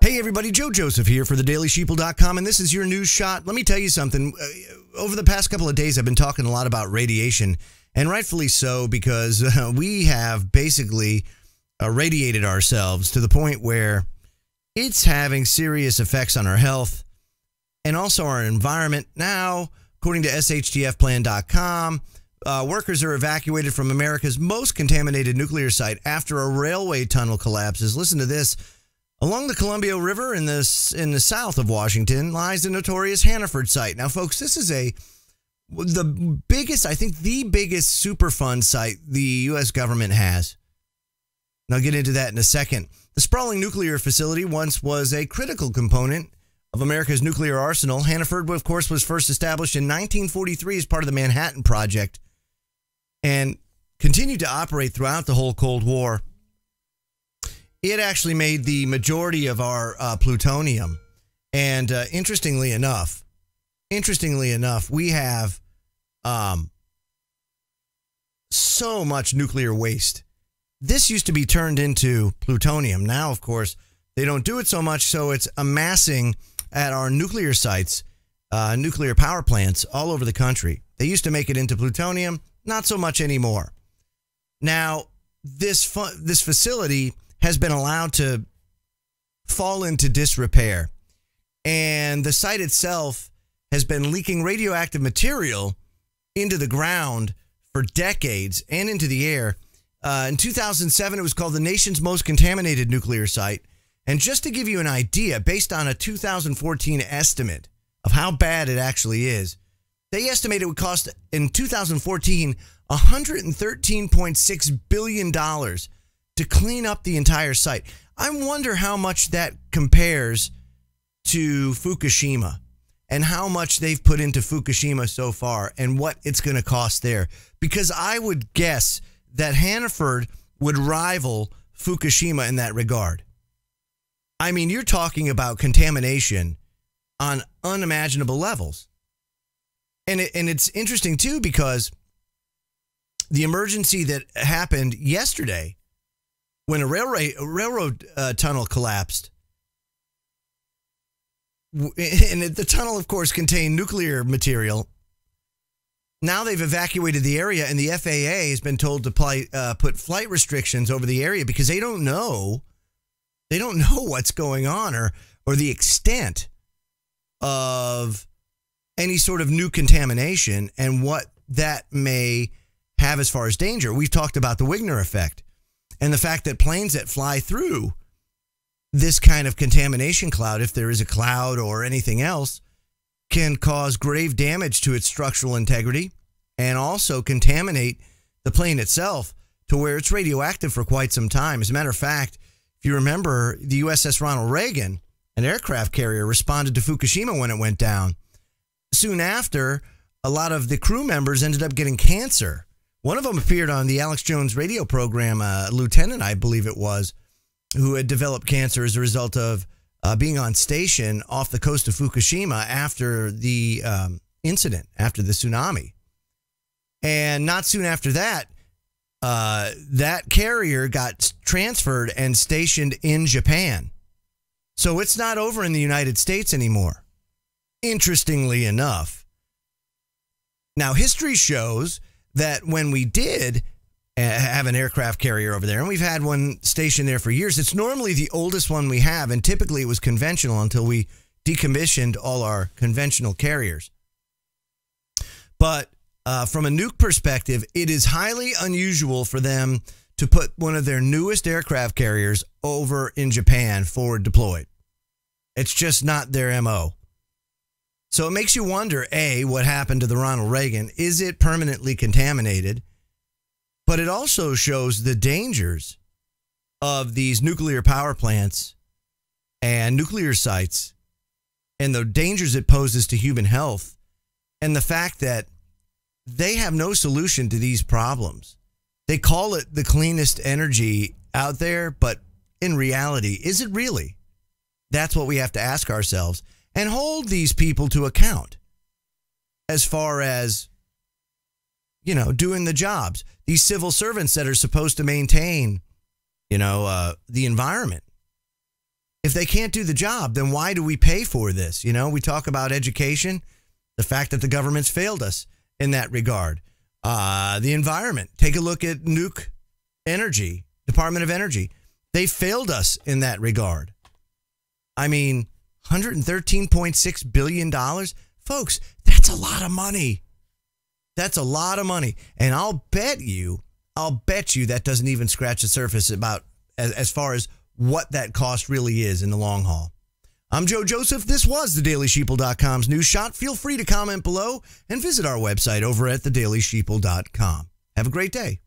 Hey everybody, Joe Joseph here for thedailysheeple.com, and this is your news shot. Let me tell you something. Over the past couple of days, I've been talking a lot about radiation, and rightfully so, because we have basically radiated ourselves to the point where it's having serious effects on our health and also our environment. Now, according to shtfplan.com, workers are evacuated from America's most contaminated nuclear site after a railway tunnel collapses. Listen to this. Along the Columbia River in the south of Washington lies the notorious Hannaford site. Now, folks, this is the biggest Superfund site the U.S. government has. And I'll get into that in a second. The sprawling nuclear facility once was a critical component of America's nuclear arsenal. Hannaford, of course, was first established in 1943 as part of the Manhattan Project and continued to operate throughout the whole Cold War. It actually made the majority of our plutonium. And interestingly enough, we have so much nuclear waste. This used to be turned into plutonium. Now, of course, they don't do it so much, so it's amassing at our nuclear sites, nuclear power plants all over the country. They used to make it into plutonium, not so much anymore. Now, this facility has been allowed to fall into disrepair, and the site itself has been leaking radioactive material into the ground for decades and into the air. In 2007, it was called the nation's most contaminated nuclear site. And just to give you an idea, based on a 2014 estimate of how bad it actually is, they estimate it would cost in 2014 $113.6 billion to clean up the entire site. I wonder how much that compares to Fukushima and how much they've put into Fukushima so far and what it's going to cost there. Because I would guess that Hannaford would rival Fukushima in that regard. I mean, you're talking about contamination on unimaginable levels. And it's interesting, too, because the emergency that happened yesterday when a railroad tunnel collapsed, and the tunnel, of course, contained nuclear material. Now they've evacuated the area, and the FAA has been told to put flight restrictions over the area because they don't know what's going on or the extent of any sort of new contamination and what that may have as far as danger. We've talked about the Wigner effect and the fact that planes that fly through this kind of contamination cloud, if there is a cloud or anything else, can cause grave damage to its structural integrity and also contaminate the plane itself to where it's radioactive for quite some time. As a matter of fact, if you remember, the USS Ronald Reagan, an aircraft carrier, responded to Fukushima when it went down. Soon after, a lot of the crew members ended up getting cancer. One of them appeared on the Alex Jones radio program, a lieutenant, I believe it was, who had developed cancer as a result of being on station off the coast of Fukushima after the incident, after the tsunami. And not soon after that, that carrier got transferred and stationed in Japan. So it's not over in the United States anymore, interestingly enough. Now, history shows that when we did have an aircraft carrier over there, and we've had one stationed there for years, it's normally the oldest one we have, and typically it was conventional until we decommissioned all our conventional carriers. But from a nuke perspective, it is highly unusual for them to put one of their newest aircraft carriers over in Japan forward deployed. It's just not their MO. So it makes you wonder, A, what happened to the Ronald Reagan? Is it permanently contaminated? But it also shows the dangers of these nuclear power plants and nuclear sites and the dangers it poses to human health and the fact that they have no solution to these problems. They call it the cleanest energy out there, but in reality, is it really? That's what we have to ask ourselves and hold these people to account as far as, doing the jobs. These civil servants that are supposed to maintain, the environment. If they can't do the job, then why do we pay for this? You know, we talk about education, the fact that the government's failed us in that regard. The environment. Take a look at nuke energy, Department of Energy. They failed us in that regard. I mean, $113.6 billion. Folks, that's a lot of money. That's a lot of money. And I'll bet you that doesn't even scratch the surface about as far as what that cost really is in the long haul. I'm Joe Joseph. This was thedailysheeple.com's News Shot. Feel free to comment below and visit our website over at thedailysheeple.com. Have a great day.